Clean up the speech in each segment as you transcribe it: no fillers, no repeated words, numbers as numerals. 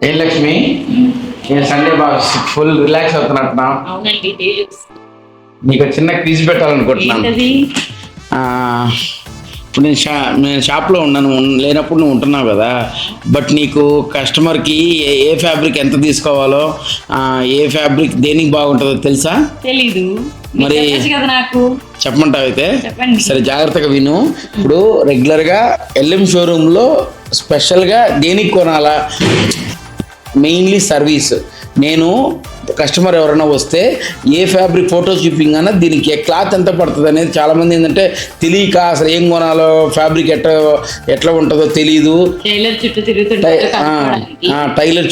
ఏం లక్ష్మి, నేను సండే బాగా ఫుల్ రిలాక్స్ అవుతున్నట్టున్నా. అవునండి. నీకు చిన్న క్విజ్ పెట్టాలనుకుంటున్నాను. ఆ, ఇప్పుడు నేను షాప్లో ఉన్నాను, లేనప్పుడు నువ్వు ఉంటున్నావు కదా. బట్ నీకు కస్టమర్కి ఏ ఫ్యాబ్రిక్ ఎంత తీసుకోవాలో, ఏ ఫ్యాబ్రిక్ దేనికి బాగుంటుందో తెలుసా? తెలీదు. మరి కదా నాకు చెప్పమంటావు అయితే? చెప్పండి. సరే, జాగ్రత్తగా విను. ఇప్పుడు రెగ్యులర్గా ఎల్ఎం షోరూంలో స్పెషల్గా దేనికి కొనాలా? Mainly service. నేను కస్టమర్ ఎవరైనా వస్తే ఏ ఫ్యాబ్రిక్ ఫోటో చూపించగానే దీనికి క్లాత్ ఎంత పడుతుంది అనేది చాలామంది ఏంటంటే తెలియక అసలు ఏం కొనాలో, ఫ్యాబ్రిక్ ఎట్లా ఉంటుందో తెలీదు. టైలర్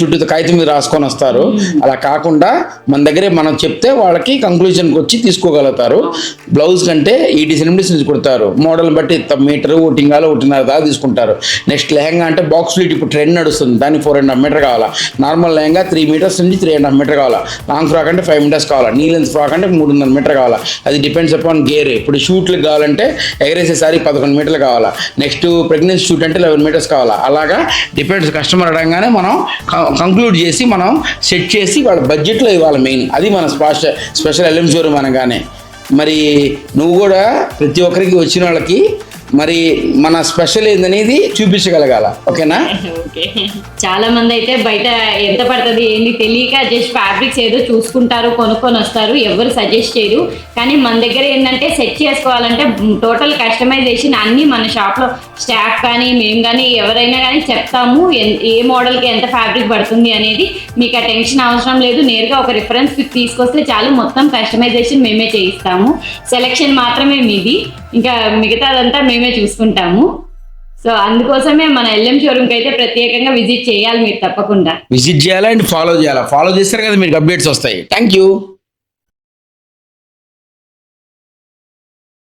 చుట్టూ కాగితం మీద రాసుకొని వస్తారు. అలా కాకుండా మన దగ్గరే మనం చెప్తే వాళ్ళకి కంక్లూజన్కి వచ్చి తీసుకోగలుగుతారు. బ్లౌజ్ కంటే 80 సెంటీమీటర్స్ కుడతారు. మోడల్ బట్టి మీటరు, 1.5 దాకా తీసుకుంటారు. నెక్స్ట్ లెహంగా అంటే బాక్స్ ఫ్లీట్ ఇప్పుడు ట్రెండ్ నడుస్తుంది, దానికి 4.5 మీటర్ కావాలా. నార్మల్ లెహంగా 3 మీటర్స్ నుంచి 3.5 మీటర్ కావాలా. లాంగ్ ఫ్రాక్ అంటే 5 మీటర్స్ కావాలా. నీ లెంత్ ఫ్రాక్ అంటే 3.5 మీటర్ కావాలా. అది డిపెండ్స్ అపాన్ గేర్. ఇప్పుడు షూట్లకు కావాలంటే ఎగరేసేసారి 11 మీటర్లు కావాలా. నెక్స్ట్ ప్రెగ్నెన్సీ షూట్ అంటే 11 మీటర్స్ కావాలా. అలాగా డిపెండ్స్. కస్టమర్ అడగానే మనం కంక్లూడ్ చేసి మనం సెట్ చేసి వాళ్ళ బడ్జెట్లో ఇవ్వాలి. మెయిన్ అది మన స్పెషల్ ఎల్ఎం షోరూమ్ అనగానే. మరి నువ్వు కూడా ప్రతి ఒక్కరికి వచ్చిన వాళ్ళకి మరి మన స్పెషల్ ఏందనేది చూపించగలగాల. ఓకేనా? ఓకే. చాలా మంది అయితే బయట ఎంత పడుతుంది ఏంటి తెలియక జస్ట్ ఫ్యాబ్రిక్స్ ఏదో చూసుకుంటారు, కొనుక్కొని వస్తారు, ఎవరు సజెస్ట్ చేయరు. కానీ మన దగ్గర ఏంటంటే సెట్ చేసుకోవాలంటే టోటల్ కస్టమైజేషన్ అన్నీ మన షాప్లో స్టాఫ్ కానీ మేము కానీ ఎవరైనా కానీ చెప్తాము. ఏ మోడల్కి ఎంత ఫ్యాబ్రిక్ పడుతుంది అనేది మీకు ఆ టెన్షన్ అవసరం లేదు. నేరుగా ఒక రిఫరెన్స్ పిక్ తీసుకొస్తే చాలు, మొత్తం కస్టమైజేషన్ మేమే చేయిస్తాము. సెలెక్షన్ మాత్రమే మీది, ఇంకా మిగతాదంతా మేమే చూసుకుంటాము. సో అందుకోసమే మన ఎల్ఎం షోరూమ్కి అయితే ప్రత్యేకంగా విజిట్ చేయాలి మీరు. తప్పకుండా విజిట్ చేయాలా అండ్ ఫాలో చేయాలా. ఫాలో చేస్తారు కదా మీకు అప్డేట్స్ వస్తాయి. Thank you.